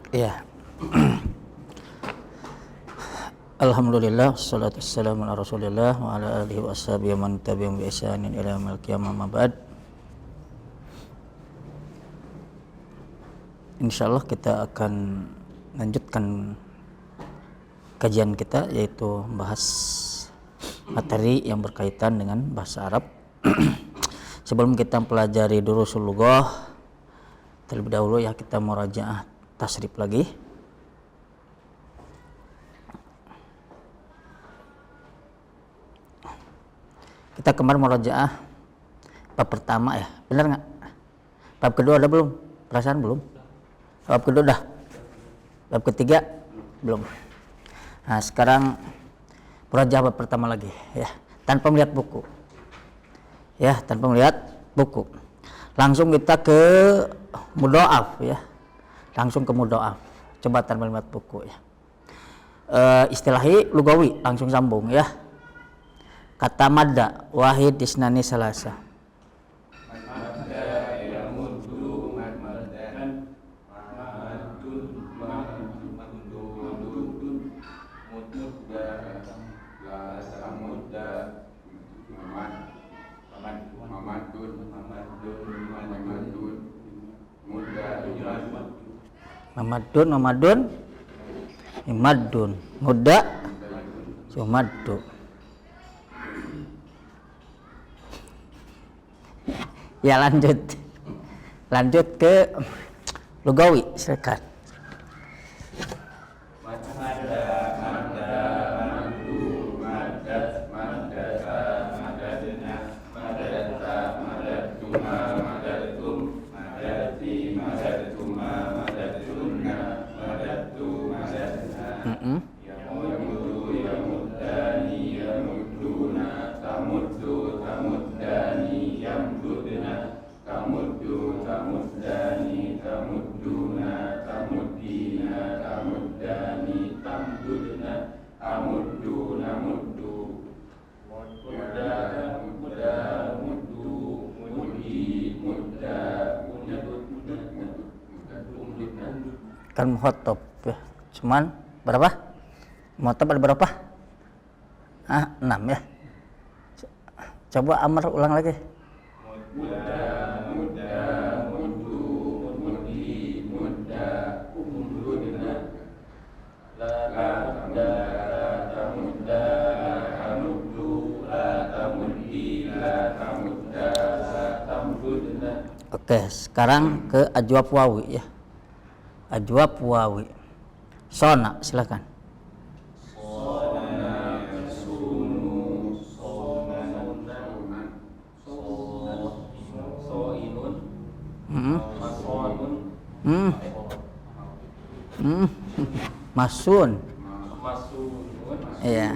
Iya. Alhamdulillah, wassalatu wassalamu ala Rasulillah wa ala alihi wa ashabihi man tabi'ahum bi ihsanin ila yaumil qiyamah, amma ba'd. Insyaallah kita akan lanjutkan kajian kita, yaitu membahas materi yang berkaitan dengan bahasa Arab. Sebelum kita pelajari durusul lughah, terlebih dahulu ya kita murajaah tasrif lagi. Kita kemarin murajaah bab pertama ya, benar nggak? Bab kedua ada belum? Perasaan belum? Bab kedua udah? Bab ketiga belum? Nah sekarang murajaah bab pertama lagi ya, tanpa melihat buku. Ya, tanpa melihat buku. Langsung kita ke mudhoaf ya. Langsung ke mudhoaf. Coba tanpa melihat buku ya. Istilahi lugawi, langsung sambung ya. Kata madda, wahid isnani salasa. Madda yamuddu maddan maddun mudda la samudda Mamadun imaddun mudda sumaddu. Ya lanjut ke lugawi, silakan. Kan muhotob ya. Cuman berapa? Muhotob ada berapa? 6 ya. Coba Amr ulang lagi. Oke, sekarang ke ajwab wawi ya. Ajwab wawi. Sona, silakan. Masun. Iya.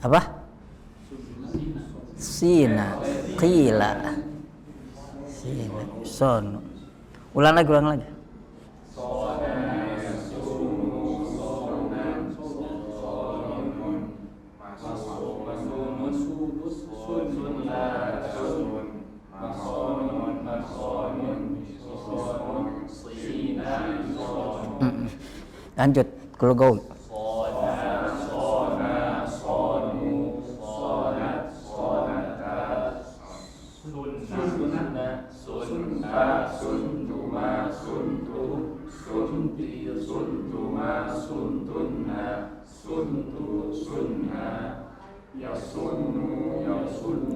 Apa? Sina, qila, sina, son. Ulang lagi. Lanjut ke lugawi.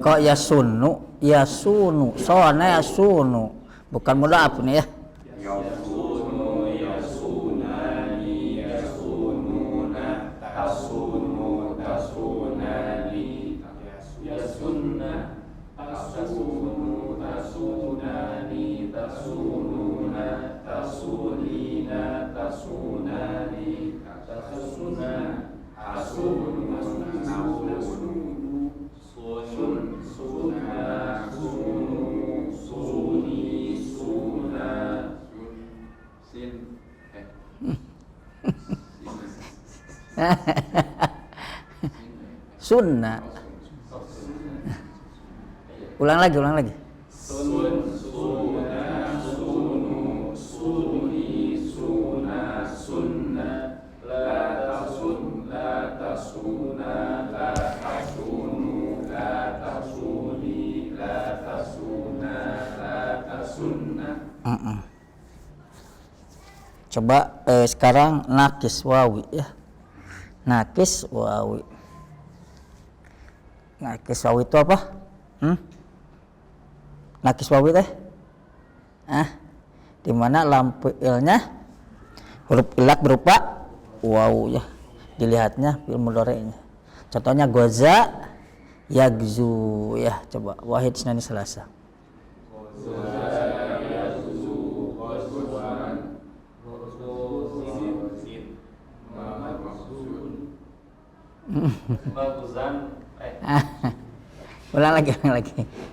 Kok yasunu, sona yasunu, bukan mudhaf nih ya. Sunnah. Ulang lagi. Sun, suna, sunu, suni, suna, sunna. La tasun, la tasuna, la tasunu, la tasuni, la tasuna, la tasunna. Coba sekarang nakis wawi ya. Nakis wawi. Nakis wawi itu apa? Nakis wawi teh? Di mana lampu ilnya huruf ilak berupa waw ya. Dilihatnya fi'il mudhari'nya. Contohnya goza, yagzu ya. Coba Wahid Senin Selasa. Ulang lagi.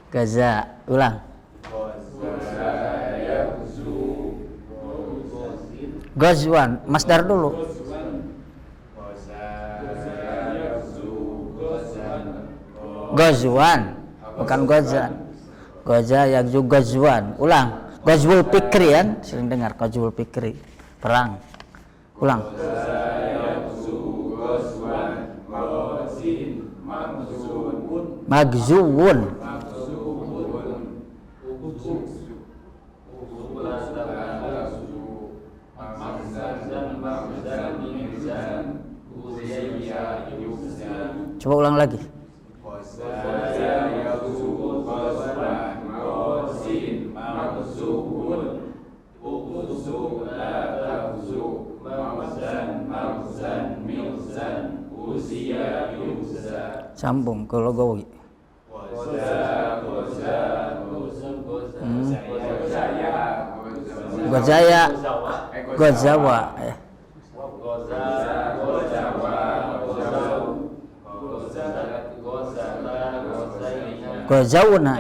Gaza, ulang. Gozwan, masdar dulu. Gozwan, bukan gozan. Goza yakzu gozwan. Ulang. Gozwul pikri kan? Sering dengar gozwul pikri. Perang. Ulang. Magzuwun. Coba ulang lagi. Sambung ke logawi. Gozaya, gozawa ya. Gozawna.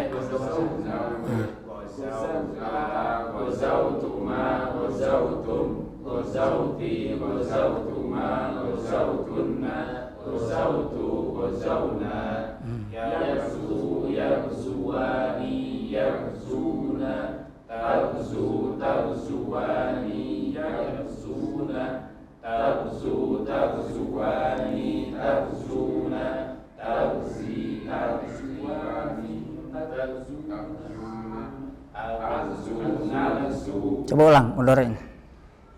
Coba ulang mudhari'nya.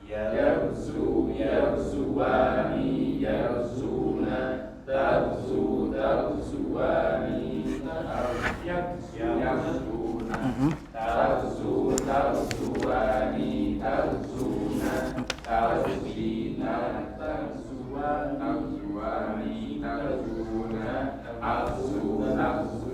Yarzu, yarzuwani, yarzuna, tarzu, tarzuwani, yarzuna, tarzu, tarzuwani, tarzuna, tarzina, tarzuwani, tarzuna, arzu, arzu.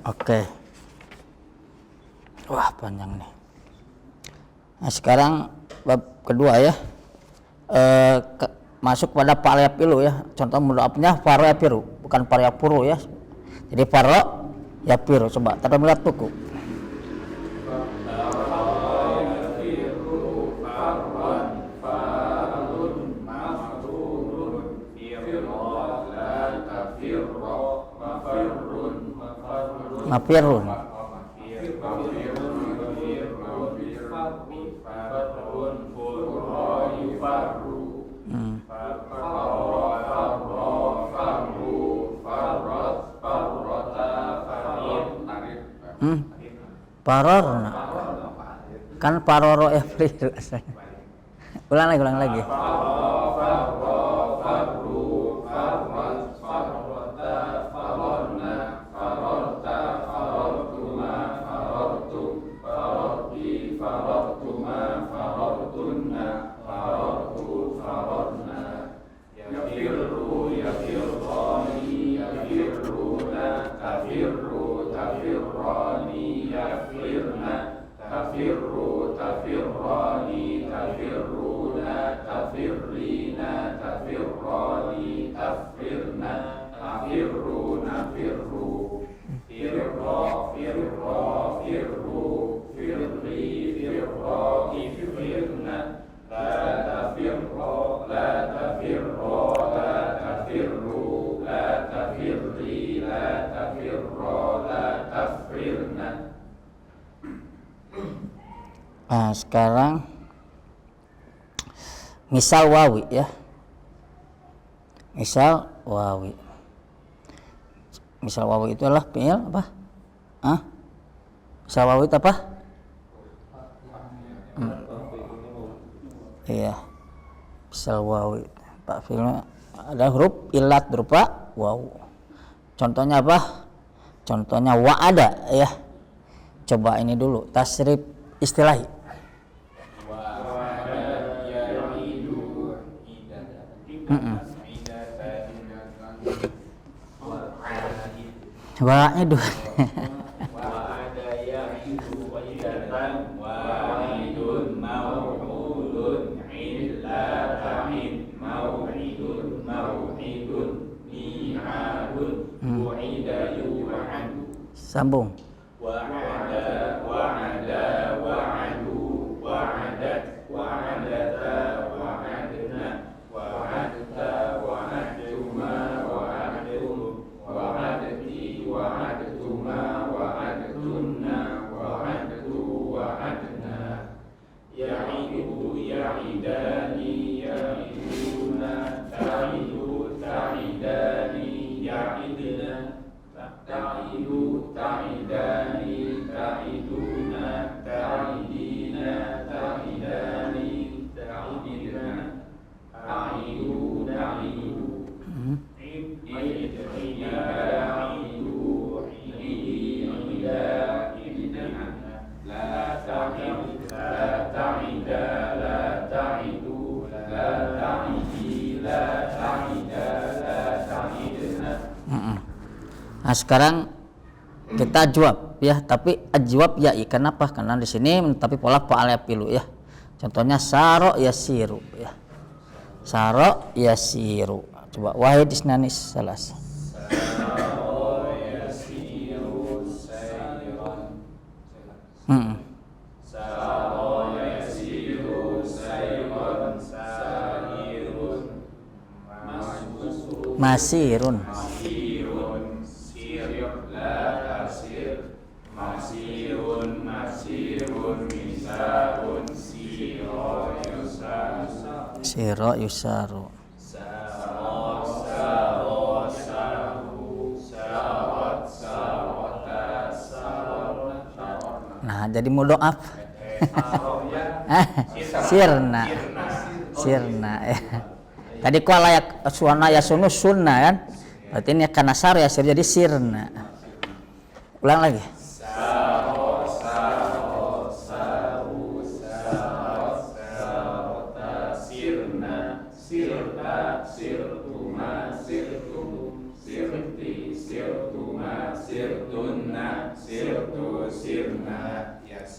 Oke. Wah, panjang nih. Nah, sekarang bab kedua ya. Masuk pada paryapilu ya. Contoh mudhafnya paryapiru, bukan paryapuru ya. Jadi faro yapiru. Coba tadamul tuku. Mafirun. Parorna. Kan paroro April asalnya. Ulang lagi. Tafirrani, tafirruna, tafirrina, la tafirro, la tafirro, la tafirru, la tafirri, la tafirro, la tafirna. Nah, sekarang misal wawi ya. Misal wawi. Misal wawi itu adalah fi'il apa? Misal wawi itu apa? Iya. Misal wawi. Pak fi'ilnya ada huruf ilat berupa wawu. Contohnya apa? Contohnya wa'ada ya. Coba ini dulu tasrif istilahi. Wa'nya dua. Wa'ada ya'idu wa'idatan wa'idun maw'udun illa ta'id maw'idun maw'idun mi'adun wa'ida yu'adu. Sambung. Wa'ada wa'ada wa'adu wa'adat wa'adata wa'adna wa'adta wa'adtuma wa'adtum wa'adti wa'adtuma wa'adtunna wa'adtu wa'adna ya'idu ya'idani ya'iduna ta'idu ta'idani ya'idna ta'idu ta'idani ta'iduna ta'idina ta'idani ta'idina ta'idu ta'idu Nah, sekarang kita jawab ya, tapi ajwab ya'i. Kenapa? Karena di sini menetapi pola fa'al yafilu ya. Contohnya saro yasiru ya. Saro yasiru. Coba wahid isnanis salas. Masirun. Siro yusaru. Nah, jadi mudhoaf. Sirna. Sirna ya. Tadi kuala ya suana ya sunu sunna kan. Berarti ini karena sar ya sir jadi sirna. Ulang lagi.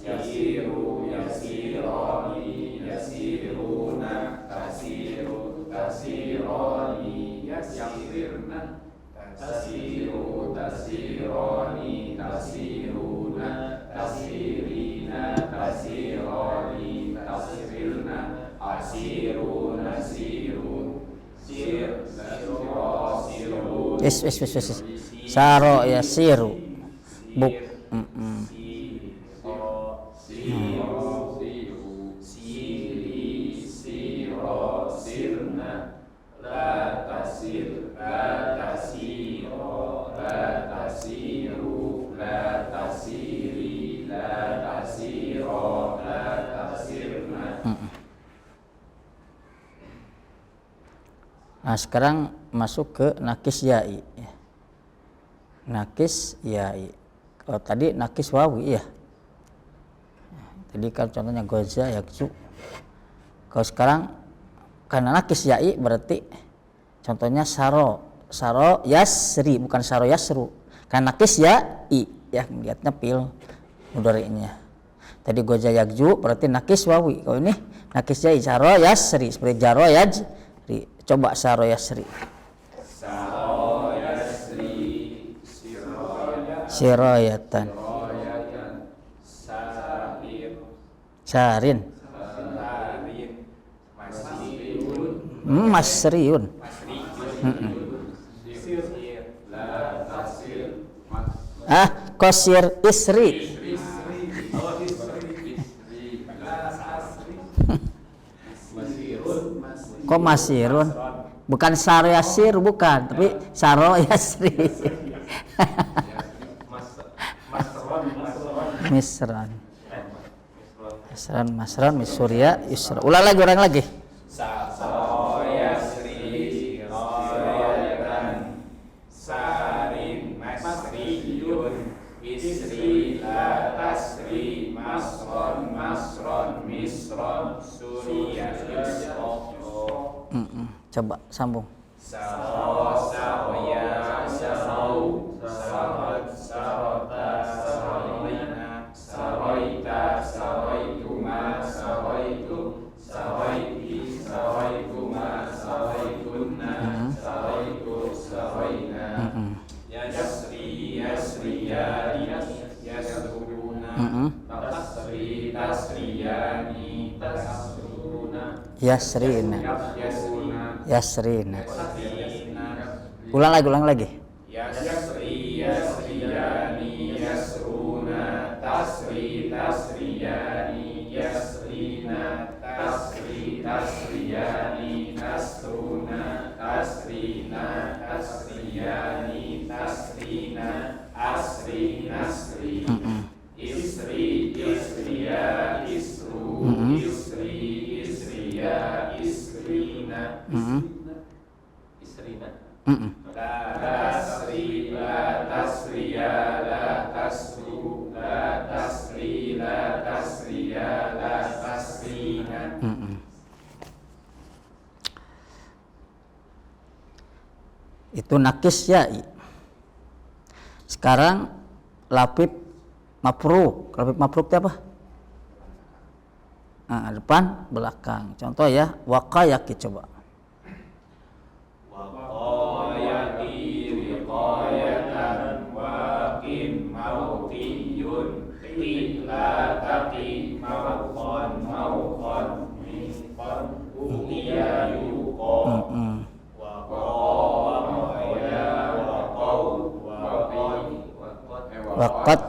Yasiru yasironi yasiruna tasiru tasironi yasirna tasiru tasironi tasiruna tasirina tasironi tasirna asiru nasiru sir siru Yes. Saro yasiru. Buk. Nah, sekarang masuk ke nakis ya'i. Nakis ya'i. Kalau tadi nakis wawi ya. Tadi kan contohnya goza yakzu. Kalau sekarang karena nakis ya'i berarti contohnya saro yasri, bukan saro yasru. Karena nakis ya'i ya, lihatnya pil mudhari'nya. Tadi goza yakzu berarti nakis wawi. Kalau ini nakis ya'i saro yasri seperti jaro yajri. Coba saro yasri. Saro yasri Siroyatan. sarir Sarin. sarin Masriun. Qasir isri. Kok masirun? Bukan saro yasir, bukan, tapi saro yasri. Misran. Masran, Misurya, Yusra. Ulang lagi, orang lagi. Saro yasri royatan sarin masriyun isri la tasri masron misron surya yusra. Coba sambung. Saro saroya sarau sarot sarota saroina saroita saroituma saroitum saroiti saroituma saroitunna saroitu saroina yasri yasriyani yasruna tasri tasriyani tasruna Yasrina. Ulang lagi. Yasri yasriyani yasruna tasri tasriyani yasrina tasri tasriyani tasruna tasrina tasriyani tasrina asri nasri isri isriya isru isri isriya isrina isrina la tasri la tasriya la tasru la tasri la tasriya la tasrina. Itu nakis ya. Sekarang lapib mapruk. Lapib mapruk itu apa? Nah, depan belakang. Contoh ya, waqayaki coba. Waqayaki wiqayatan waqin mawqiyun la taqi mawqan minqan uqiya yuqa Waqat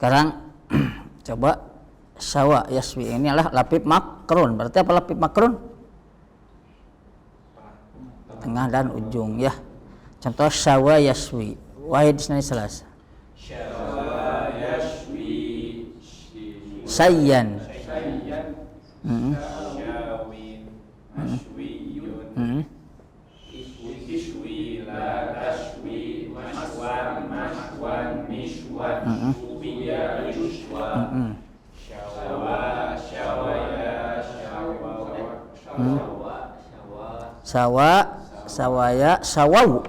Sekarang coba sawa yaswi, ini adalah lapib makrun. Berarti apa lapib makrun? Tengah dan ujung ya. Contoh sawa yaswi. Wahid isnani salasa. Syawa yashwi Sayyan. syawin mashwiyun ishwi la tashwi mashwan mishwan ubiya yushwan syawa syawaya Sawaya sawau.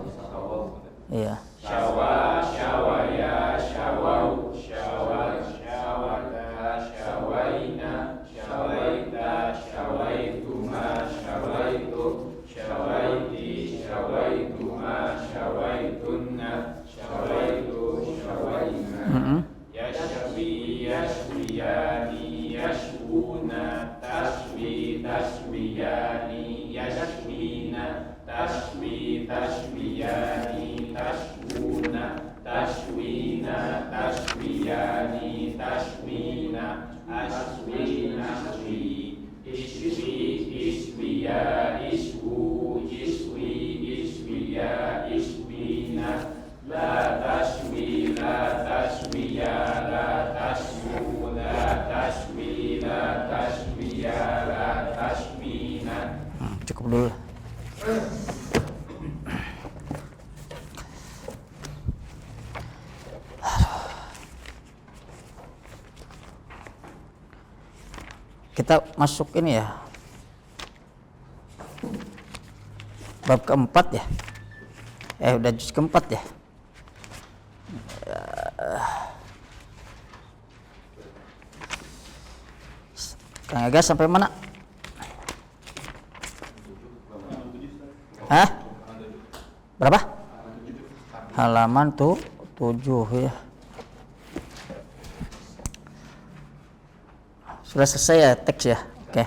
Iya. Syawa syawaya syawau syawa syawata syawaina syawaita syawaituma syawaitu syawaiti syawaituma syawaitunna syawaitu syawaina yashwi yashwiyani yashwuna tashwi tashwiyani yashwina tashwi tashwiyani tashwuna tashwina tashwiyani tashwina ashwi nashwi ishwi ishwiya ishwu ishwi ishwiya ishwina la tashwi la tashwiya kita masuk ini ya. Bab keempat ya. Udah juz keempat ya. Kang Aga sampai mana? Hah? Berapa? Halaman tuh 7 ya. Sudah selesai ya teks ya. Oke.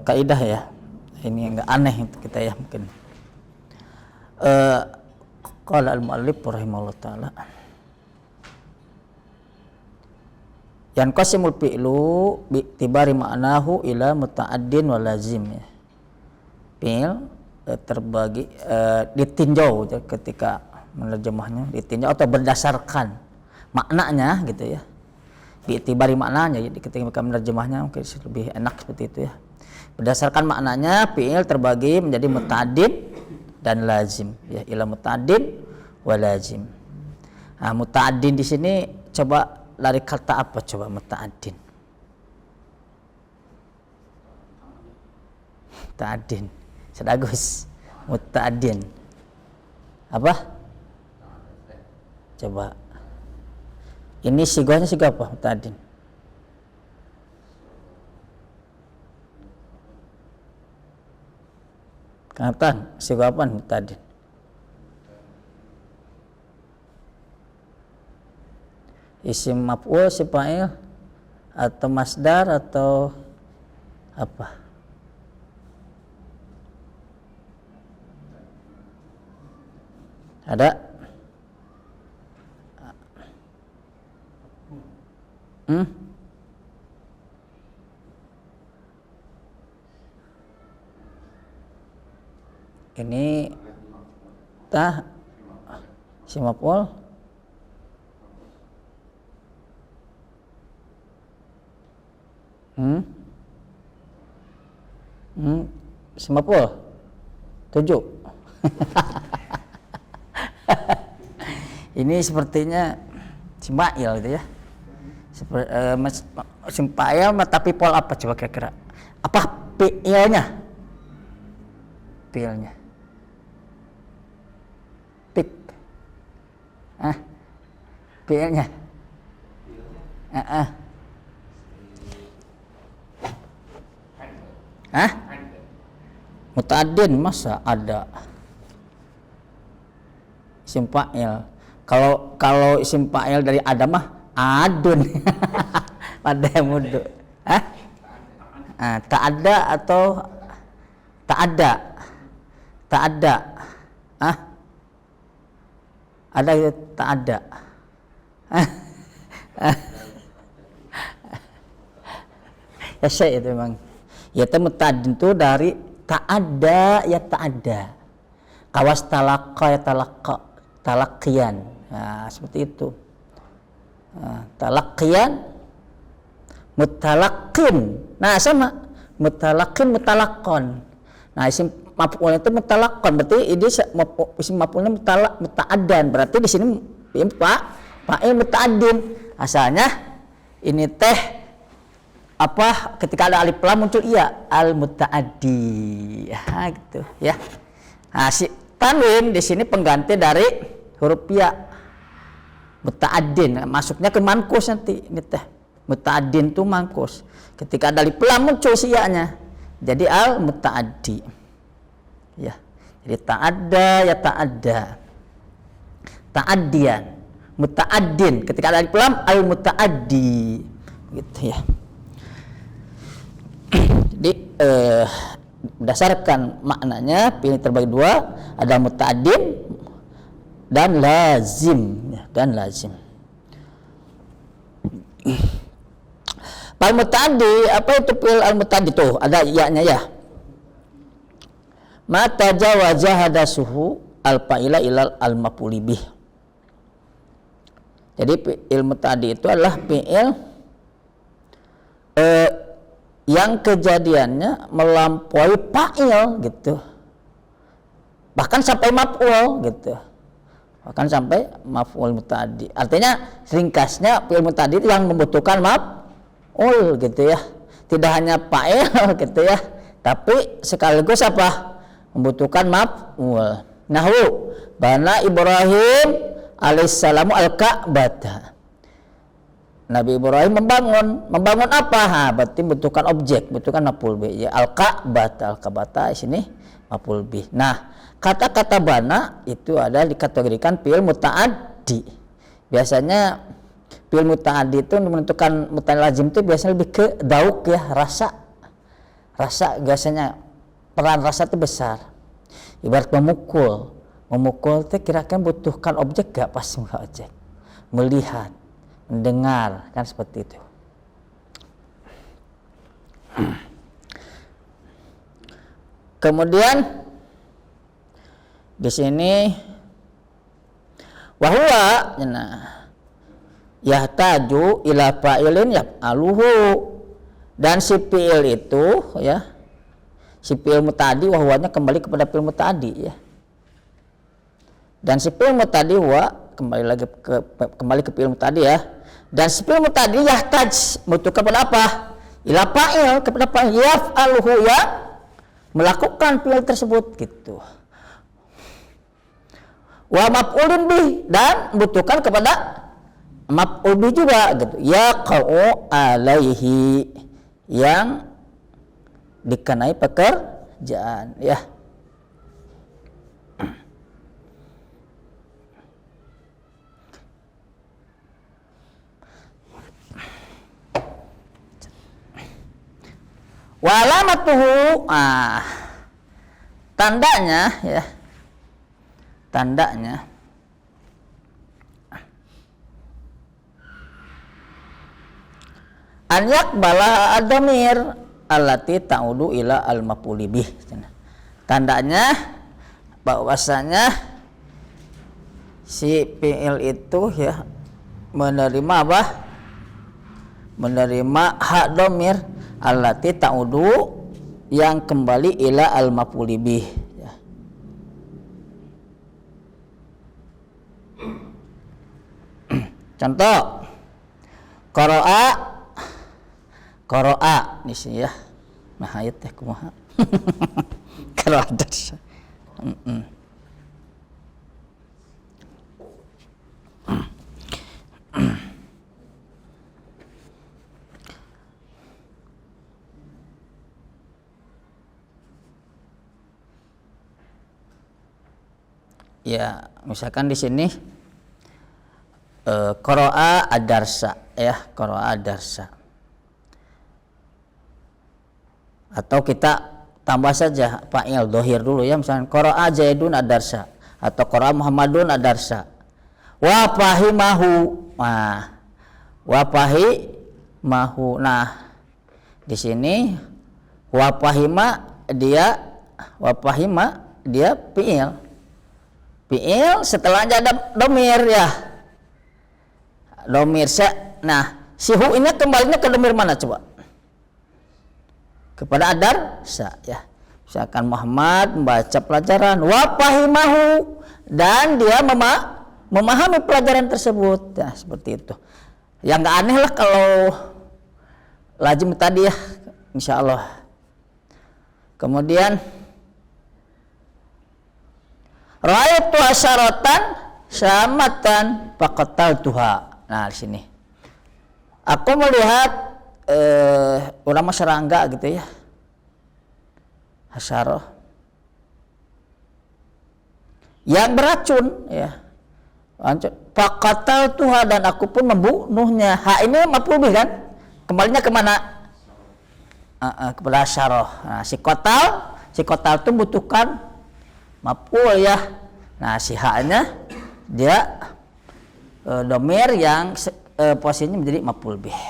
Kaidah ya. Ini enggak aneh untuk kita ya mungkin. Qala al-muallif rahimahullah taala. Yanqasimul fi'lu bi'tibari ma'nahu ila muta'addin wa lazim ya. Fi'il terbagi ditinjau ketika menerjemahnya, ditinjau atau berdasarkan maknanya gitu ya. Bi'tibari maknanya, jadi ketika menerjemahnya mungkin lebih enak seperti itu ya. Berdasarkan maknanya fi'il terbagi menjadi muta'addin dan lazim ya, ila muta'addin wa lazim. Nah, muta'addin di sini coba dari kata apa coba muta'addin? Muta'addin. Sedagus. Muta'addin. Apa? Coba. Ini sigahnya sigah apa muta'addin? Kata sigah apa muta'addin? Isim maf'ul, isim fa'il atau masdar atau apa? Ada? Ini isim maf'ul. Isim maf'ul 7. Ini sepertinya Ismail gitu ya. Ismail tapi pol apa coba kira-kira? Apa fi'ilnya? Fi'ilnya. Pik. Fi'ilnya. Muta'addin masa ada isim fa'il. Kalau isim fa'il dari Adam mah adun. Pada mudu. Tak ada atau tak ada? Tak ada. Ada itu tak ada. Ya saya itu memang. Ya muta'addin itu dari tak ada ya tak ada. Kawas talaqqa ya talaqqa, talaqqiyan. Nah, seperti itu. Talaqqiyan, mutalaqqin. Nah, sama mutalaqqin, mutalaqqon. Nah, isim maf'ul itu mutalaqqon, berarti ini isim maf'ulnya muta'addan. Berarti di sini fa'il muta'addin. Asalnya ini teh apa ketika ada alif lam muncul iya al muta'addi ya gitu ya. Nah, si tanwin di sini pengganti dari huruf ya muta'addin, masuknya ke mankus nanti ini teh muta'addin tuh mankus ketika ada alif lam muncul si ya-nya jadi al muta'addi ya. Jadi ta'adda ya ta'adda, ta'addian, muta'addin ketika ada alif lam al muta'addi gitu ya. Jadi berdasarkan maknanya pilih terbagi dua, ada muta'addin dan lazim dan lazim. Al muta'addi, apa itu fi'il al muta'addi tuh? Ada ya-nya ya. Ma tajawaza hadasuhu al fa'ila ilal al maf'uli bih. Jadi fi'il muta'addi itu adalah fi'il yang kejadiannya melampaui fa'il gitu. Bahkan sampai maf'ul gitu. Bahkan sampai maf'ul muta'addi. Artinya ringkasnya fi'il muta'addi yang membutuhkan maf'ul gitu ya. Tidak hanya fa'il gitu ya, tapi sekaligus apa? Membutuhkan maf'ul. Nahwu bana Ibrahim alaihissalam al-Ka'bah. Nabi Ibrahim membangun apa? Berarti membutuhkan objek, membutuhkan maf'ul bih. Ya al-Ka'bah di sini maf'ul bih. Nah, kata-kata bana itu ada dikategorikan fi'il muta'addi. Biasanya fi'il muta'addi itu menentukan muta'addi lazim itu biasanya lebih ke dauk ya, rasa. Rasa biasanya peran rasa itu besar. Ibarat memukul itu kira-kira butuhkan objek gak? Pasti enggak objek. Melihat, mendengar, kan seperti itu. Kemudian di sini wahwa yahtaju ila fa'ilin yaf'aluhu, dan si fi'il itu ya, si fi'il muta'addi wahwanya kembali kepada fi'il muta'addi ya. Dan si fi'il muta'addi huwa kembali ke fi'il muta'addi ya. Dan si fi'il muta'addi yahtaj membutuhkan kepada apa? Ila fa'il, kepada fa'il yaf'aluhu ya, melakukan fi'il tersebut gitu. Wa maf'ulun bih, dan membutuhkan kepada maf'ul bih juga gitu. Yaqa'u alaihi, yang dikenai pekerjaan ya. Wa alamatuhu, tandanya ya, tandanya an yaqbala ad-dhamir allati ta'udu ila al-maf'uli bih. Tandanya bahwasanya si fi'il itu ya menerima apa? Menerima hak dhamir allati ta'udu, yang kembali ila al-maf'uli bih ya. Contoh qara'a di sini ya. Nah, ayat teh kumaha? Kalau ada. Ya, misalkan di sini qara'a ad-darsa ya, qara'a ad-darsa. Atau kita tambah saja fa'il dhahir dulu ya, misalkan qara'a Zaidun ad-darsa atau qara'a Muhammadun ad-darsa. Wa fahimahu. Nah, wa fahimahu. Nah, di sini wa fahima dia fi'il. Fi'il setelahnya ada dhamir ya. Dhamir nah, si hu ini kembalinya ke dhamir mana coba? Kepada ad-darsa ya. Misalkan Muhammad membaca pelajaran wa fahimahu, dan dia memahami pelajaran tersebut ya, seperti itu. Ya nggak aneh lah kalau lazim tadi ya, insyaallah. Kemudian ra'aitu asyaratan syamatan faqataltuha. Nah, di sini aku melihat ulama serangga gitu ya, hasyarah yang beracun ya, faqataltuha, dan aku pun membunuhnya. Ha ini maf'ul bih kan, kembalinya kemana? Kepada hasyarah. Nah, si kotal itu butuhkan maf'ul ya. Nah, si ha-nya dia dhamir yang posisinya menjadi maf'ul bih.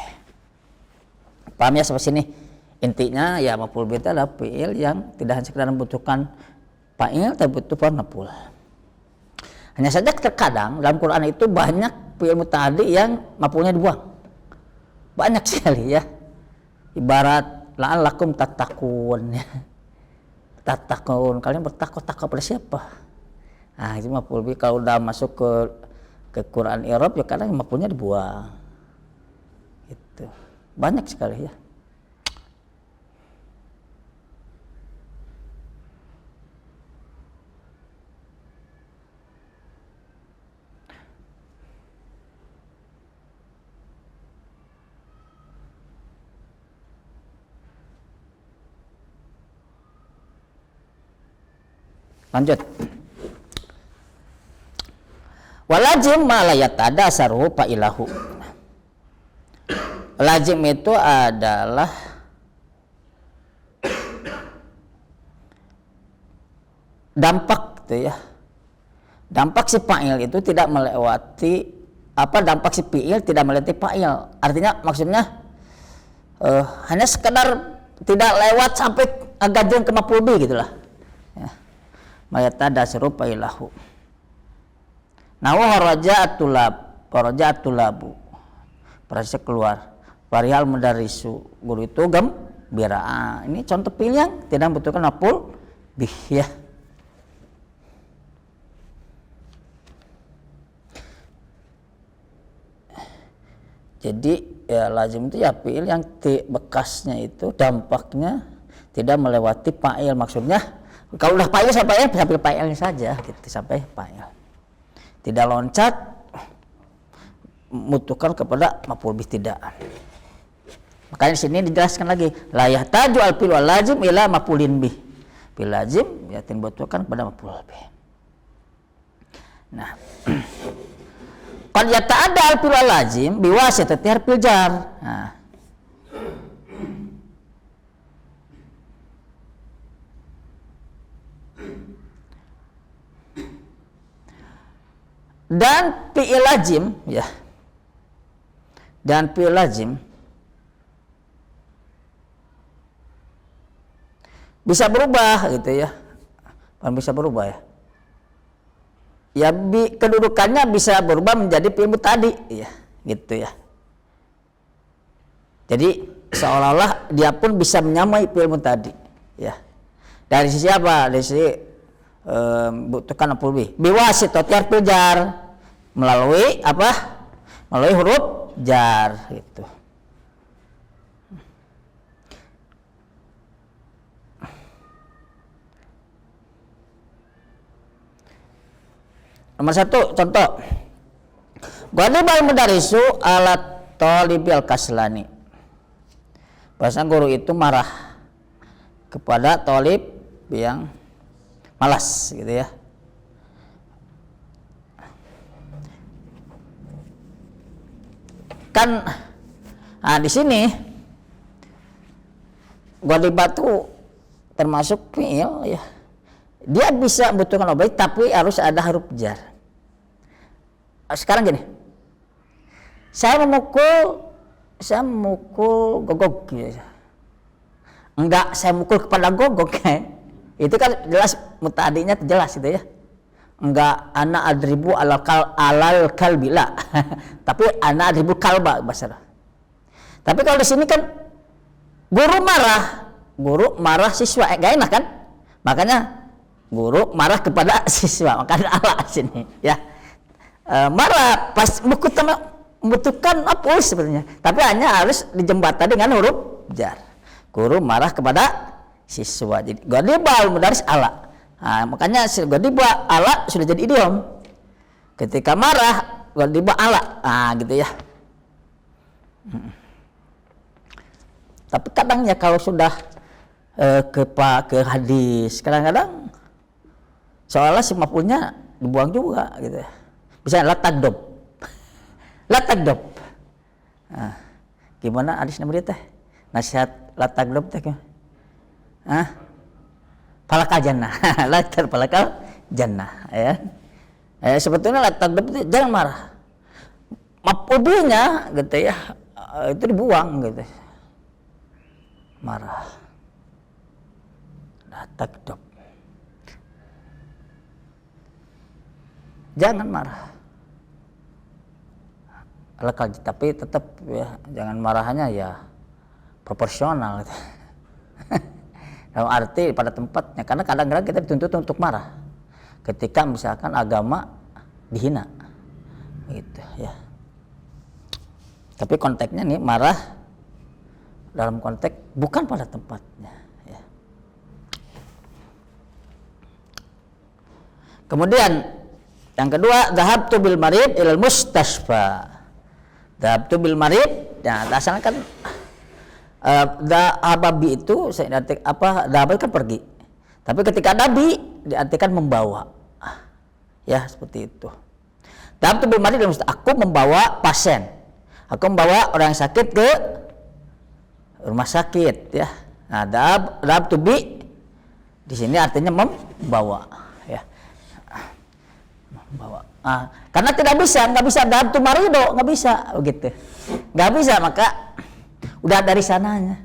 Paham ya sampai sini? Intinya ya maf'ul bih itu adalah fi'il yang tidak hanya sekedar membutuhkan fa'il, tapi butuh maf'ul. Hanya saja terkadang dalam Quran itu banyak fi'il muta'addi yang maf'ulnya dibuang. Banyak sekali ya. Ibarat la'allakum tattaqun ya. Tattaqun, kalian bertakwa pada siapa? Nah, itu maf'ul bih. Kalau udah masuk ke Quran i'rab ya kadang maf'ulnya dibuang. Itu. Banyak sekali ya. Lanjut. Walazim ma la yatadasaru fa'ilahu. Lazim itu adalah dampak gitu ya. Dampak si fa'il itu tidak melewati dampak si fi'il tidak melewati fa'il. Artinya maksudnya hanya sekedar tidak lewat sampai agak jauh ke maf'ul bih gitulah. Ya. Ma yatadasaru fa'ilahu. Nawa raja'atul labu. Proses keluar. Farihal mudarisu, guru itu gembira. Ini contoh fi'il yang tidak membutuhkan maf'ul bih ya. Jadi ya lazim itu ya fi'il yang bekasnya itu dampaknya tidak melewati fa'il. Maksudnya kalau udah fa'il sampai fa'ilnya saja gitu, sampai fa'il. Tidak loncat membutuhkan kepada maf'ul bih tidak. Makanya di sini dijelaskan lagi la yahtaju al fi'l wal lazim ila maf'ulin bih. Fil lazim ya dibutuhkan kepada maf'ul bih. Nah, qad yata'adda al fi'l wal lazim biwasitati harfil jar. Nah. Dan fi'il lazim ya. Dan fi'il lazim bisa berubah gitu ya. Bisa berubah ya. Ya kedudukannya bisa berubah menjadi fi'il muta'addi ya, gitu ya. Jadi seolah-olah dia pun bisa menyamai fi'il muta'addi ya. Dari sisi apa? Dari sisi butuhkan maf'ul bih. Biwasitati harfil jar, melalui apa? Melalui huruf jar gitu. Nomor 1 contoh. Ghadibal mudarisu ala talibil kaslani. Bahasa guru itu marah kepada talib yang malas gitu ya. Kan di sini ghadiba itu termasuk fi'il ya. Dia bisa membutuhkan objek tapi harus ada huruf jar. Sekarang gini. Saya memukul gogok gitu. Enggak, saya mukul kepada gogok ya. Itu kan jelas muta'addinya jelas gitu ya. Enggak ana adribu alal kalbila. Tapi ana adribu kalba bahasa. Tapi kalau di sini kan guru marah siswa enggak enak kan? Makanya guru marah kepada siswa, makanya ala sini ya. Marah pas membutuhkan apa sebenarnya. Tapi hanya harus dijembatani dengan huruf jar. Guru marah kepada siswa. Jadi ghadibal mudaris ala. Nah, makanya ghadiba ala sudah jadi idiom. Ketika marah ghadiba ala. Nah, gitu ya. Tapi kadang ya kalau sudah ke hadis, kadang-kadang soalnya si maf'ulnya dibuang juga gitu ya. Misalnya latagdob. Latagdob. Nah, gimana hadis namanya teh? Nasihat latagdob teh gimana? Falakal jannah. Latar falakal jannah ya. Sebetulnya latagdob itu jangan marah. Maf'ul bihnya gitu ya. Itu dibuang gitu. Marah. Latagdob. Jangan marah. Tapi tetap ya jangan marahnya ya proporsional gitu. Dalam arti pada tempatnya, karena kadang-kadang kita dituntut untuk marah ketika misalkan agama dihina gitu ya. Tapi konteksnya nih marah dalam konteks bukan pada tempatnya ya. Kemudian yang kedua, dhahabtu bil marid ilal mustasfa. Dhahabtu bil marid, nah asalnya kan dhahabi itu dhahabi kan pergi. Tapi ketika dabi diartikan membawa. Ya, seperti itu. Dhahabtu bil marid ilal mustasfa, aku membawa pasien. Aku membawa orang yang sakit ke rumah sakit ya. Nah, dhahabtu bi di sini artinya membawa ya. Membawa. Karena nggak bisa dhahabtu marido, nggak bisa begitu. Nggak bisa, maka udah dari sananya.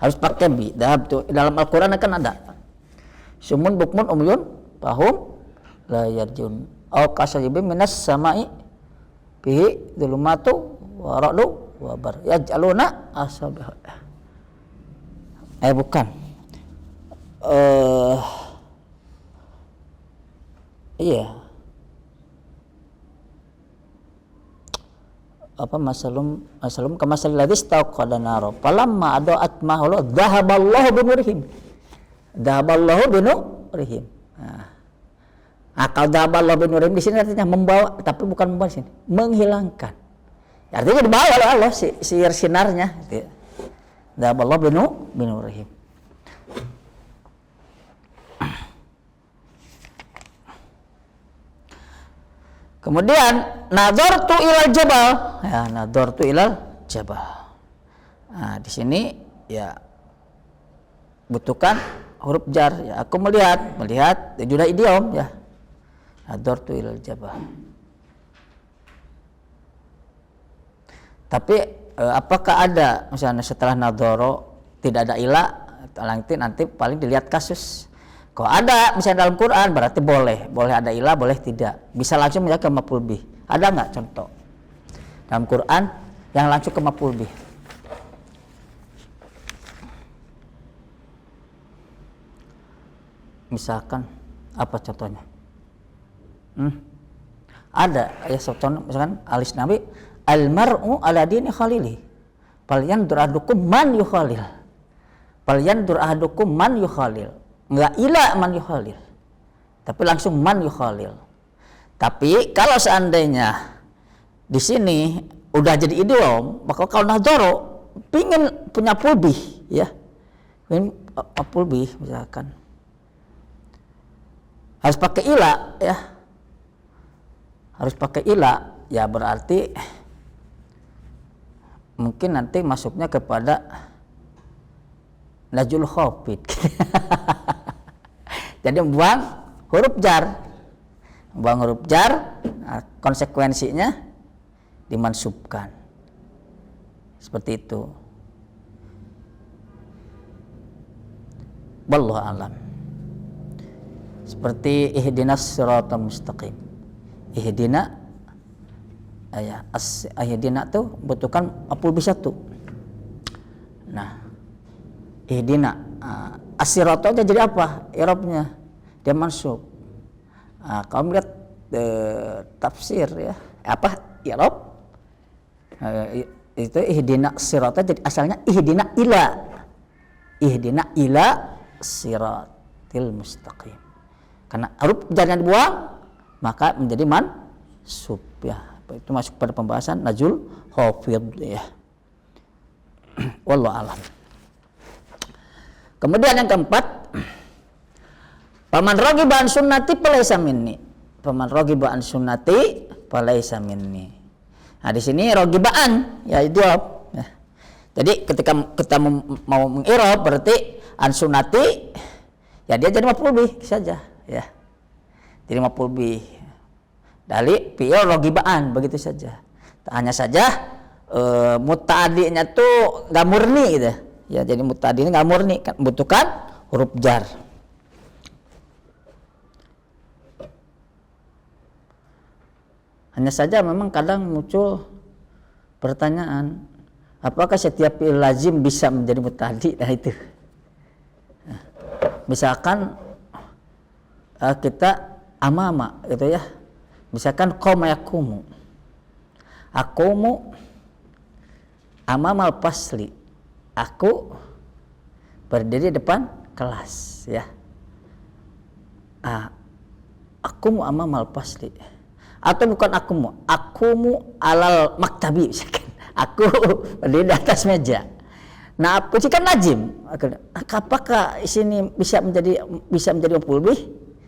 Harus pakai bi. Dhahabtu dalam Al-Qur'an kan ada. Sumun bukmun umyun fahum la yarjun au kasajibin minas samai bihi dzulumatu wa ra'du wa bar yaj'aluna asabah. Bukan. Iya. Masalum kamasalil ladzi istaqada naro falamma adaat mahulu dhahaballahu binurihim. Dhahaballahu binurihim. Kalau dhahaballahu binurihim di sini artinya membawa, tapi bukan membawa di sini, menghilangkan. Artinya dibawa oleh Allah sinarnya. Dhahaballahu binurihim. Kemudian nadhartu ilal jabal. Ya, nadhartu ilal jabal. Nah, di sini ya butuhkan huruf jar ya. Aku melihat sudah idiom ya. Nadhartu ilal jabal. Tapi apakah ada misalnya setelah nadharo tidak ada ila, nanti paling dilihat kasus. Kalau ada misalnya dalam Quran berarti boleh ada ilah, boleh tidak. Bisa langsung ke maf'ul bih. Ada nggak contoh dalam Quran yang langsung ke maf'ul bih? Misalkan apa contohnya? Ada ya contoh misalkan alis Nabi al-mar'u ala dini khalili. Falyandur ahadukum man yukhalil. Falyandur ahadukum man yukhalil. Enggak ila man yukhalil, tapi langsung man yukhalil. Tapi kalau seandainya di sini udah jadi idiom, maka kalau nadharo pingin punya pulbih ya, pingin pulbih misalkan harus pakai ila ya, harus pakai ila ya, berarti mungkin nanti masuknya kepada najul khafid. Jadi buang huruf jar, nah, konsekuensinya dimansubkan seperti itu. Wallahu alam. Seperti ihdinas siratal mustaqim. Ihdina ihdina tuh butuhkan maf'ul bih satu. Nah, ihdina as-sirata aja jadi apa? I'rabnya dia mansub. Kalau melihat tafsir ya, apa i'rab? Itu ihdina sirata jadi asalnya ihdina ila siratil mustaqim. Karena huruf jarnya dibuang maka menjadi mansub ya. Itu masuk pada pembahasan najul khafid ya. Wallahu alam. Kemudian yang keempat, paman raghiba an sunnati falaysa minni. Paman raghiba an sunnati falaysa minni. Nah, di sini raghibaan ya idhab ya. Jadi ketika kita mau mengirab berarti an sunnati ya dia jadi maf'ul bih saja ya. Jadi maf'ul bih dari fi'il raghibaan begitu saja. Hanya saja muta'addinya tuh enggak murni gitu. Ya, jadi muta'addi ini nggak murni, kan butuhkan huruf jar. Hanya saja memang kadang muncul pertanyaan, apakah setiap fi'il lazim bisa menjadi muta'addi? Nah itu. Nah, misalkan kita amama gitu ya. Misalkan qoma yaqumu. Aqumu amamal fasli. Aku berdiri depan kelas ya. Akumu amamal fasli. Atau bukan akumu alal maktabi misalkan. Aku berdiri di atas meja. Nah, itu kan lazim. Apakah sini bisa menjadi maf'ul bih?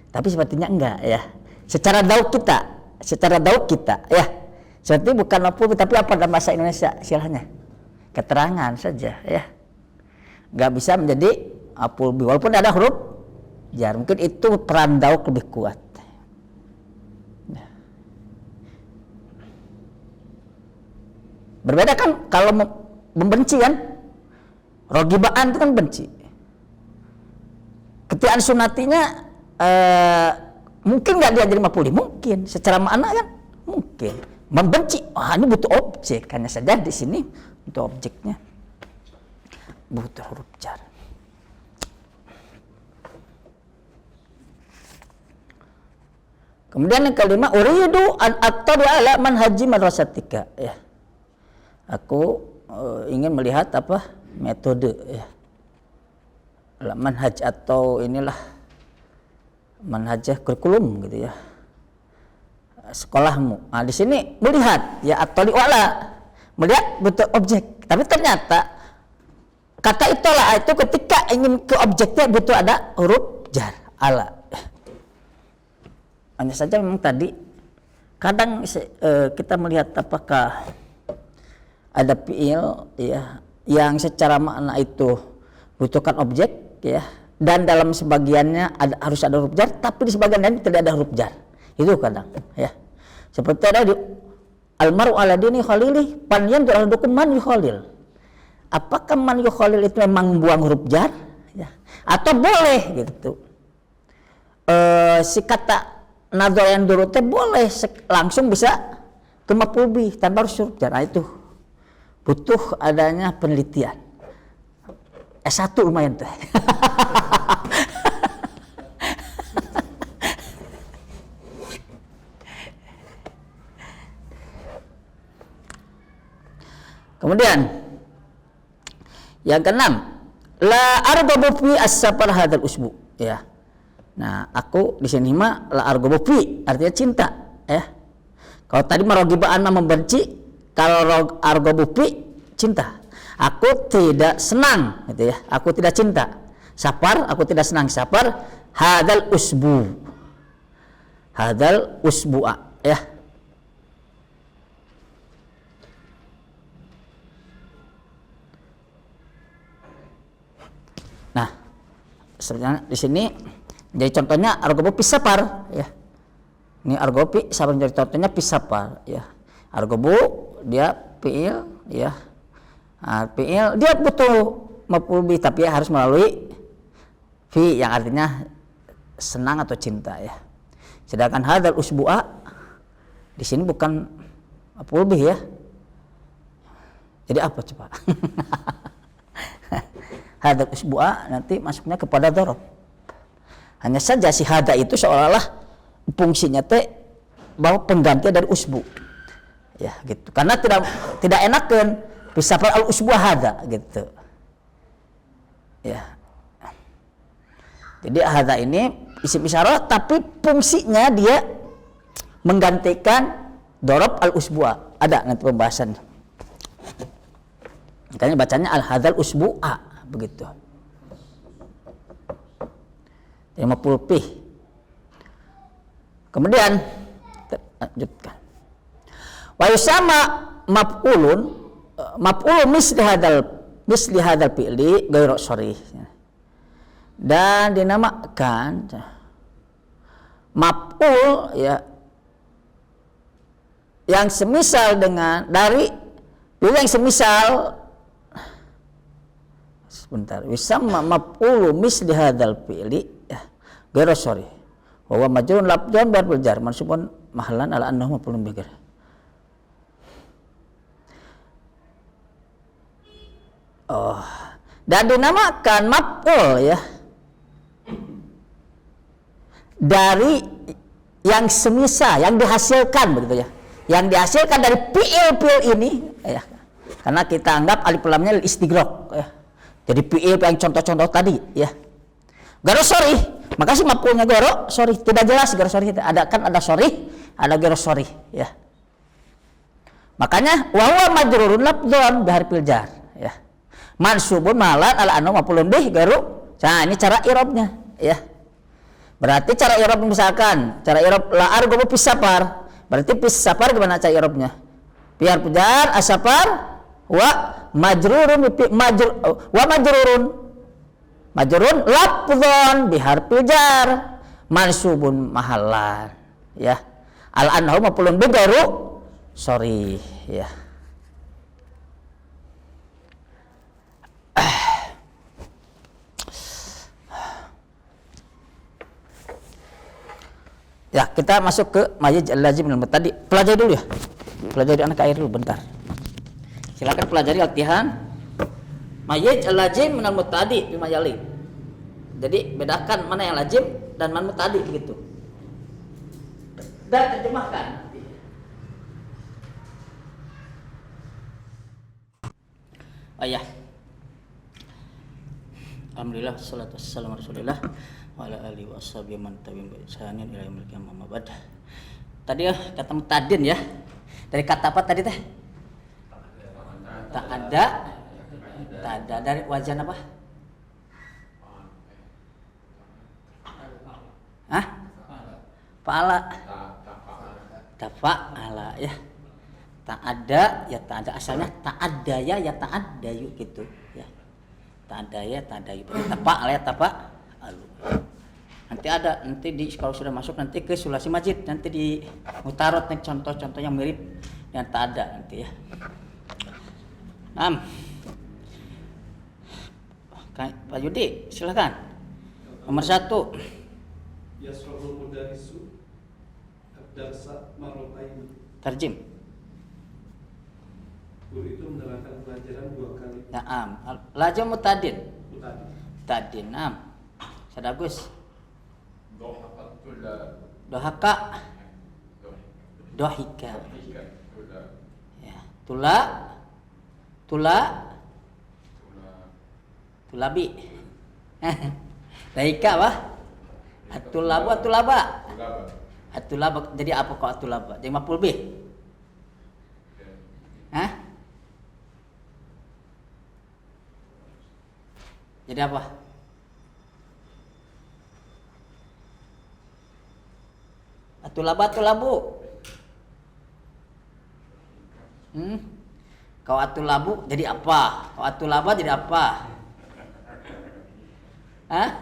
Tapi sepertinya enggak ya. Secara dauk kita ya. Seperti bukan maf'ul bih, tapi apa dalam bahasa Indonesia istilahnya? Keterangan saja ya. Enggak bisa menjadi maf'ul bih walaupun ada huruf jar. Mungkin itu peran dauk lebih kuat. Berbeda kan kalau membenci kan, rogibaan itu kan benci. Ketiaan sunatinya mungkin nggak dia jadi maf'ul bih, mungkin secara makna kan mungkin. Membenci, ini butuh objek, hanya saja di sini untuk objeknya butuh huruf jar. Kemudian yang kelima, uridu an attabi ala manhaji madrasatika ya. Aku ingin melihat apa metode ya, manhaj atau inilah manhaj kurikulum gitu ya, sekolahmu. Nah, di sini melihat ya atau wala melihat butuh objek, tapi ternyata kata itulah itu ketika ingin ke objeknya butuh ada huruf jar ala. Hanya saja memang tadi kadang kita melihat apakah ada fi'il ya yang secara makna itu butuhkan objek ya, dan dalam sebagiannya harus ada huruf jar, tapi di sebagian lain tidak ada huruf jar. Itu kadang ya. Seperti ada di almaru ala dini khalili panyan ahadukum man yukhalil. Apakah man yukhalil itu memang buang huruf jar ya? Atau boleh gitu. Si kata nadhar yang dulu teh boleh langsung bisa ke maf'ul bih tanpa harus huruf jar. Nah, itu butuh adanya penelitian. S1 lumayan tuh. Kemudian yang keenam, la arghabu fi as-safar hadzal usbu ya. Nah, aku di sini mah la arghabu fi artinya cinta ya. Kalau tadi marogibaan membenci, kalau arghabu fi cinta. Aku tidak senang gitu ya. Aku tidak cinta. Safar, aku tidak senang safar hadzal usbu. Hadzal usbu'a ya. Nah, sebenarnya di sini jadi contohnya arghabu fi safar ya. Ini arghabu fi safar jadi contohnya fi safar ya. Arghabu dia fi'il ya. Nah, fi'il dia butuh maf'ul bih tapi ya harus melalui fi yang artinya senang atau cinta ya. Sedangkan hadzal usbu'a di sini bukan maf'ul bih ya. Jadi apa coba? Hadzal usbu'a nanti masuknya kepada dzaraf. Hanya saja si hada itu seolah-olah fungsinya teh bahwa pengganti dari usbu. Ya gitu. Karena tidak enakan bisa al usbu hada gitu. Ya. Jadi hada ini isim isyarah tapi fungsinya dia menggantikan dzaraf al usbu'a. Ada nanti pembahasan. Makanya bacanya al hadzal usbu'a begitu. Maf'ul bih. Kemudian lanjutkan. Wa yusama maf'ulun misli hadzal fi'li ghairu sharih. Dan dinamakan maf'ul ya yang semisal dengan dari fi'il yang semisal sebentar. Yusama maf'ulu misli hadzal fi'li ghairu sharih wa huwa majrun lafdhan bil jar mansubun mahallan ala annahu maf'ulun bih. Oh, dan dinamakan maf'ul ya dari yang semisal, yang dihasilkan begitu ya, yang dihasilkan dari fiil ini ya, karena kita anggap alif lamnya istighraq ya, jadi fiil yang contoh-contoh tadi ya. Garo sorry, maka si maf'ulnya garo sorry tidak jelas, garo sorry ada kan, ada sorry, ada garo sorry ya. Makanya wa huwa majrurun lafdhan bi harfil jar ya. Mansubun malan ala annahu maf'ulun bih garo. Nah, ini cara i'rabnya ya. Berarti cara i'rab misalkan, cara i'rab la argobu fis safar. Berarti fis safar gimana cara i'rabnya? Bi harfil jar asafar wa majrurun wa majrurun lafdhan bi harfil jar mansubun mahallan ya. Al annahu maf'ulun bih garo sorry ya. Ya, kita masuk ke mayyiz al-lazim minal mutadi. Pelajari dulu ya. Pelajari anak air dulu bentar. Silakan pelajari latihan mayyiz al-lazim minal mutadi bima yali. Jadi bedakan mana yang lazim dan mana mutadi begitu. Dan terjemahkan. Ayah. Alhamdulillah wassalatu wassalamu ala Rasulillah wa ala alihi wa ashabihi man tabi'ahum bi ihsanin ila yaumil qiyamah. Tadi ya kata mutadin ya. Dari kata apa tadi teh? Tak ada. Tak ada dari wazan apa? Hah? Fa'ala. Tafa'ala ya. Tak ada ya tak ada, asalnya tak ada ya tak ada yuk gitu ya. Tak ada ya tak ada yuk. Tafa'ala ya tafa'alu. Nanti ada, nanti di kalau sudah masuk nanti ke sulasi majid, nanti di mutarot nih contoh-contoh yang mirip yang tak ada nanti ya. Pak Yudi silakan. Nomor 1. Yasrahul mudarisu ad-darsa marrataini. Tarjim. Guru itu menerangkan pelajaran 2 kali. Naam. Lazim mutadin. Mutadi. Tadin. Naam. Sadagus. Dohaka. Dohaka. Dohika. Ya. Tulabi. Dohika apa? Atulaba. Atulaba. Jadi apa kok atulaba? Jadi maf'ul bih. Hah? Jadi apa? Atulabu. Kau atulabu jadi apa? Kau atulaba jadi apa? Hah?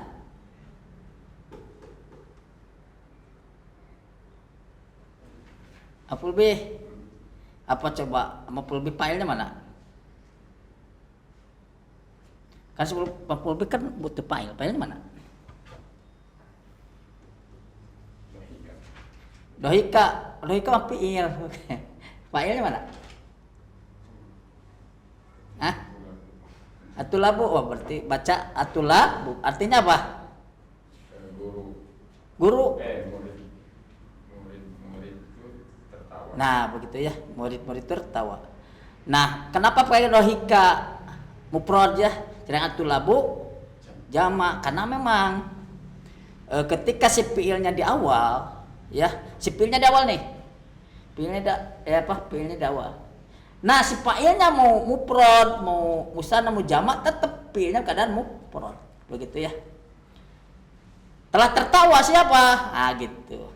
Maf'ul bih. Apa coba? Maf'ul bih failnya mana? Kan sebelum maf'ul bih kan butuh fa'il. Fa'ilnya mana? Dohika mah fi'il. Fa'ilnya mana? Hah? Atulabu, oh berarti baca atulabu. Artinya apa? Guru. Murid itu tertawa. Nah, begitu ya. Murid-murid itu tertawa. Nah, kenapa pakai dohika mufrad ya? Sedangkan atulabu jamak, karena memang ketika si fiilnya di awal ya, si fiilnya di awal nih. Fiilnya di awal. Nah, si fa'ilnya mau mufrad, mau musanna, mau jamak, tetap fiilnya keadaan mufrad. Begitu ya. Telah tertawa siapa? Ah gitu.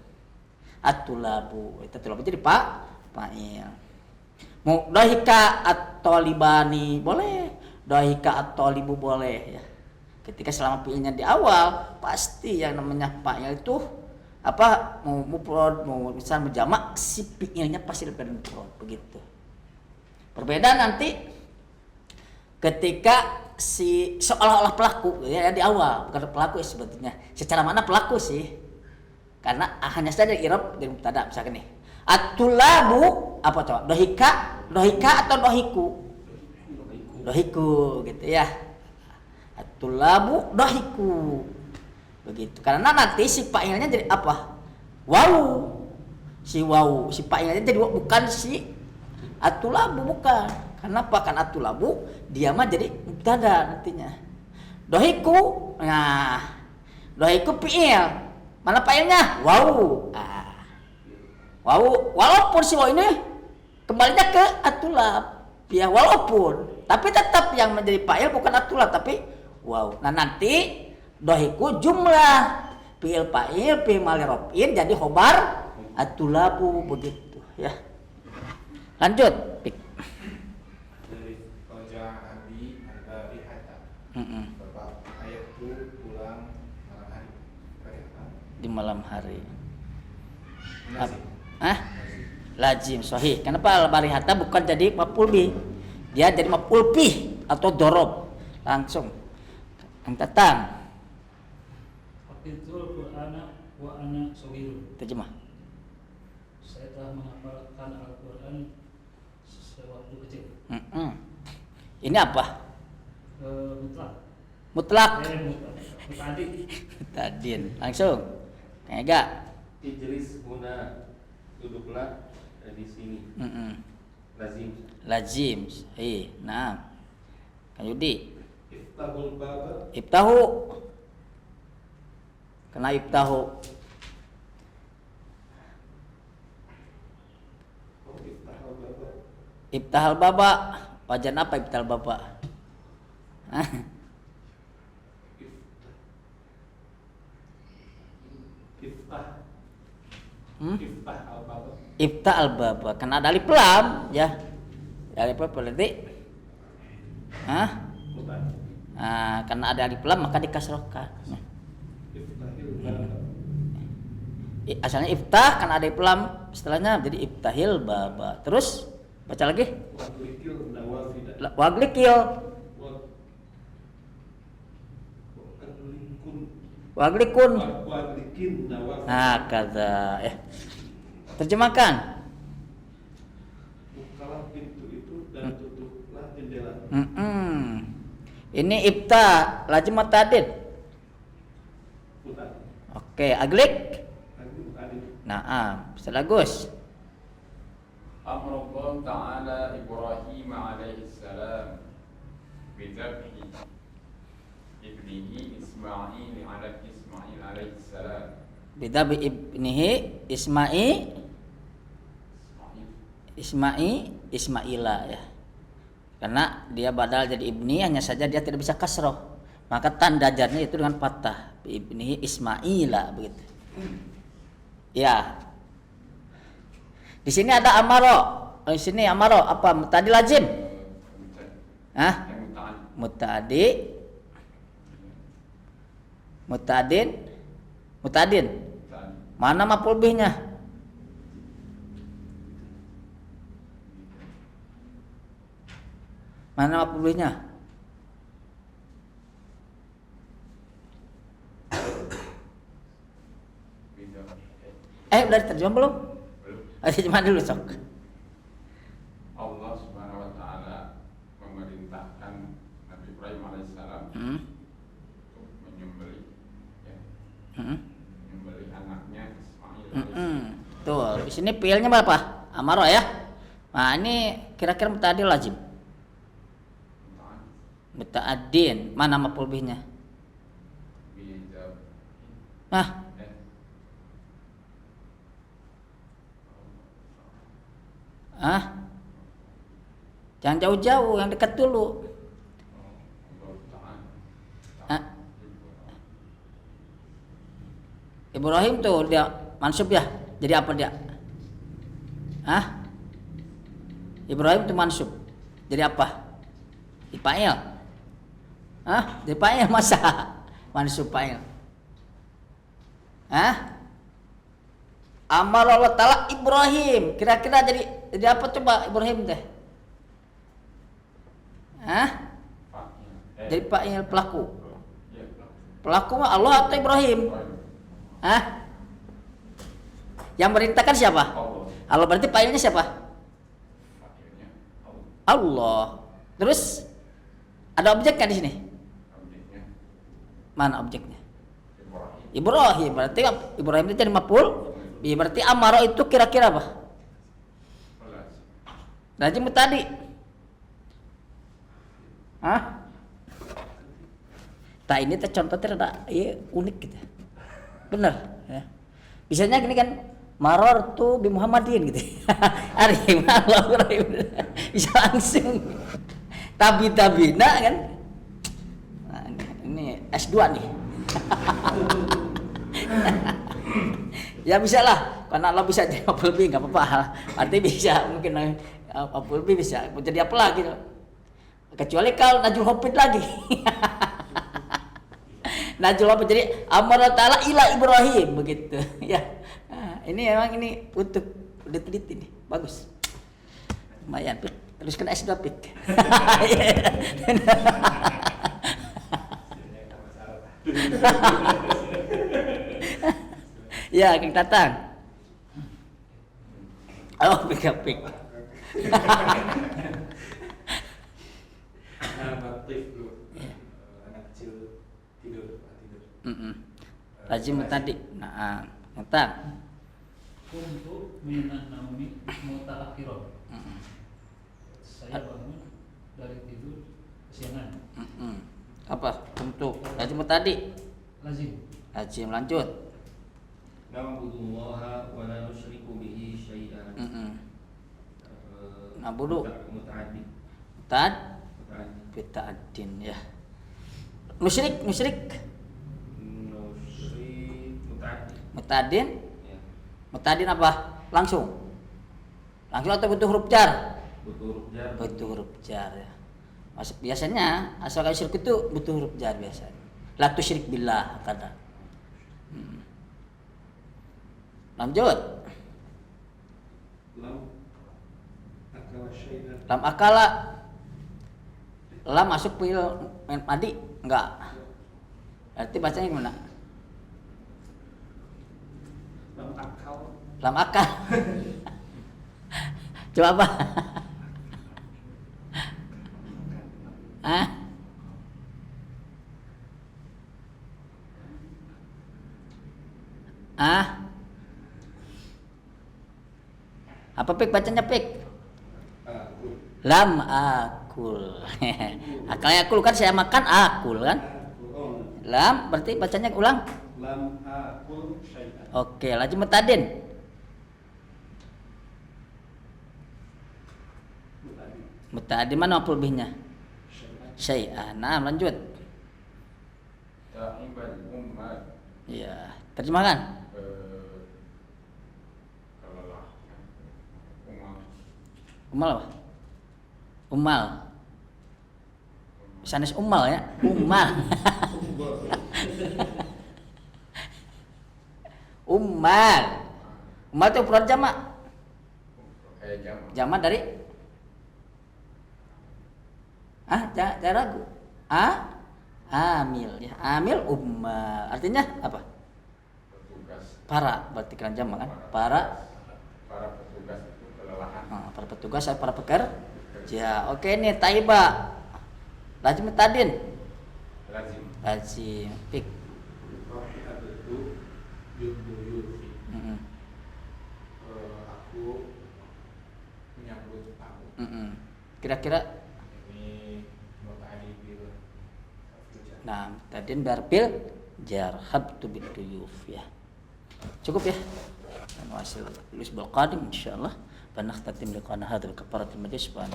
Atulabu. Itu atulabu jadi fa'il. Mau dohika at-talibani boleh. Dohika at-talibu boleh ya. Ketika selama fiilnya di awal, pasti yang namanya fa'il itu apa mau mufrad, mau misal menjamak, si fiilnya pasti lebih mufrad begitu. Perbedaan nanti ketika si seolah-olah pelaku ya di awal, bukan pelaku ya sebetulnya. Secara mana pelaku sih? Karena hanya saja i'rab dari mubtada misalkan nih. At-tulabu apa coba? Dohika atau dohiku? dohiku gitu ya. At-tulabu dohiku. Begitu. Karena nanti si fa'ilnya jadi apa? Wawu. Si fa'ilnya jadi bukan si at-tulabu, bukan. Kenapa? Kan at-tulabu dia mah jadi mubtada nantinya. Dohiku. Nah, dohiku fi'il. Mana fa'ilnya? Wawu. Wawu, walaupun si wawu ini kembalinya ke at-tulab. Ya walaupun, tapi tetap yang menjadi fa'il bukan at-tulab tapi wawu. Nah, nanti dohiku jumlah fi'il fa'il fi'il mali raf'in jadi khobar at-tulabu begitu ya. Lanjut. Dari Roja Abi Al-Barihata. Bapak ayat itu pulang malam hari. Di malam hari. Lazim. Lazim sahih. Kenapa al-barihata bukan jadi maf'ul bih? Dia jadi maf'ul bih atau dorob. Langsung. Yang datang. Hafizul Qur'ana wa ana shaghirun. Terjemah. Saya telah menghafalkan Al-Qur'an sewaktu kecil. Ini apa? Mutlak. Mutlak. Mutadi. Tadin. Langsung. Enggak. Ijlis guna duduklah di sini. Lazim. Lazim. Sahih. Nah. Kayudi. Iftahul baba. Iftahu. Kena iftahu. Iftahul baba. Iftahal baba. Wajan apa iftahal baba? Iftah. Hmm? Iftah al baba. Iftah al baba. Karena ada alif lam ya. Alif lam berarti Mutan. karena ada alif lam maka dikasrohkan. Iftahil baba. Asalnya iftah karena ada alif lam setelahnya jadi iftahil baba. Terus baca lagi. Waglikil nawafida. Waglikil. Waglikun. Waglikin nawafida. Nah, kata terjemahkan. Bukalah pintu itu dan tutuplah jendela. Ini ibta lazim mutadid. Mutan. Oke, aglik. Lagi adil. Nah, bisa bagus. أمر الله تعالى إبراهيم عليه السلام بذبح ابنه إسماعيل عليه السلام. Bida bi ibnihi Ismaila ya. Karena dia badal jadi ibni hanya saja dia tidak bisa kasroh. Maka tanda jarnya itu dengan fathah. Bi ibnihi Ismaila begitu. Ya. Di sini ada amaro. Di sini amaro apa? Tadi lazim. Mutadi. Mutadin. Mana maf'ul bihnya? Mana maf'ul bihnya? Udah diterjemah belum? Terjemah dulu sok. Allah Subhanahu wa taala memerintahkan Nabi Ibrahim alaihissalam untuk menyembelih menyembelih anaknya Ismail alaihissalam. Tuh, di sini fiilnya berapa? Amaro ya. Nah, ini kira-kira muta'addin lazim. Muta'addin, mana maf'ul bihnya? Nah, jangan jauh-jauh, yang dekat dulu. Ibrahim tuh dia mansub ya. Jadi apa dia? Ibrahim tuh mansub. Jadi apa? Fa'il. Jadi fa'il masa mansub fa'il. Amar Allah Ta'ala Ibrahim. Kira-kira jadi apa coba Ibrahim teh? Jadi fa'il pelaku. Pelaku mah Allah atau Ibrahim? Yang merintahkan siapa? Allah. Berarti fa'ilnya siapa? Allah. Terus Ada objeknya di sini? objeknya Mana objeknya? Ibrahim. Ibrahim. Berarti Ibrahim itu jadi maf'ul. Berarti amara itu kira-kira apa? Lazim tadi. Hah? Tak ini contoh terada unik gitu. Benar ya. Bisanya gini kan, maror tuh bi Muhammadin gitu. Ari Allah bisa langsung. Tabi-tabina kan. Nah, ini S2 nih. Ya bisa lah, karena Allah bisa jadi maf'ul bih, nggak apa-apa. Arti bisa, mungkin maf'ul bih bisa. Mau jadi apa lagi? Kecuali kalau Najul Hopit lagi. Najul Hopit jadi amara ta'ala ila Ibrahim begitu. Ya, nah, ini memang ini untuk diteliti nih, bagus. Lumayan, Pik. Teruskan S2 Pik. Ya, Kang Tatang. Oh, pik. Batik anak kecil tidur. Lazim tadi. Nah, Tatang. Untuk minan naumi mutaakhirah. Saya bangun dari tidur kesiangan. Apa? Untuk lazim tadi. Lazim. Lanjut. Na'budullaha wa la nusyriku bihi syai'an. Na'budu Muta'addi. Bita'addin ya. Musyrik. Nusyrik muta'addi. Muta'addin. Ya. Muta'addin apa? Langsung. Langsung atau butuh huruf jar? Butuh huruf jar. Butuh huruf jar ya. Biasanya asal kayu syirik itu butuh huruf jar biasanya. La tusyrik billah kata. Lanjut. Lam akala. Lam masuk fil madi enggak? Berarti bacanya gimana? Lam akal. Coba apa? Apa Pik bacanya Pik? Lam akul. Akalnya akul kan saya makan akul kan? Lam berarti bacanya ulang. Lam akul syai'an. Oke, lazim mutadin. Mutadin mana maf'ul bihnya? Syai'an. Nah, lanjut. Ta'ibal ummah. Iya, terjemahkan. Umal apa? Umal. Sanes umal ya, umal. Umal. Umal itu ukuran jamak. Jamak dari jangan ragu. Amil ya. Amil ummal. Artinya apa? Petugas. Para, berarti kan jamak kan? Para Petugas itu kelelahan. para petugas, para pekerja. Oke nih, taiba. Lazim tadin. Lazim. Pik. Itu yudhuyufi. Aku menyambut tamu. Kira-kira Ini muta'addi bil jar. nah, tadin barbil jar habtu biduyuf ya. Cukup ya. Dan hasil tulis bil qadim insyaallah. Panahtatim liqana hadzal kafaratul majlis wa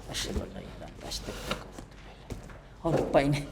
asyhadu an la ilaha illa anta astaghfiruka wa atubu ilaik. Oh lupa ini.